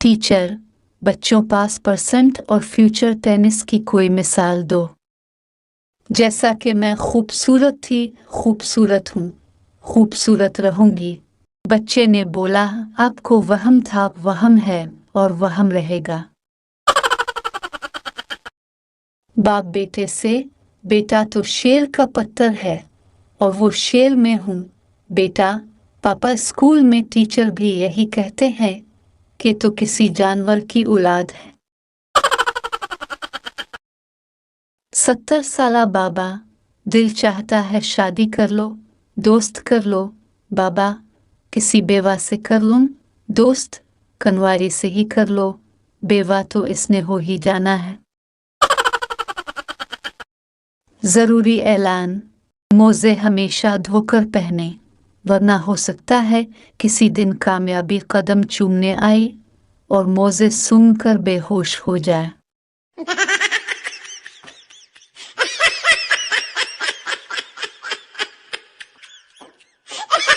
Teacher, बच्चों पास percent और future tennis की कोई मिसाल दो। जैसा कि मैं खूबसूरत थी, खूबसूरत हूँ, खूबसूरत रहूंगी। बच्चे ने बोला, आपको वहम था, वहम है और वहम रहेगा। बाप बेटे से, बेटा तो शेर का पत्थर है और वो शेर में हूँ। बेटा, पापा स्कूल में टीचर भी यही कहते हैं कि तो किसी जानवर की औलाद है। 70 साला बाबा, दिल चाहता है शादी कर लो, दोस्त कर लो। बाबा, किसी बेवा से कर लूं? दोस्त, कनवारी से ही कर लो, बेवा तो इसने हो ही जाना है। जरूरी ऐलान, मोजे हमेशा धोकर पहने, वरना हो सकता है किसी दिन कामयाबी कदम चूमने आए और मोजे सूंघकर बेहोश हो जाए।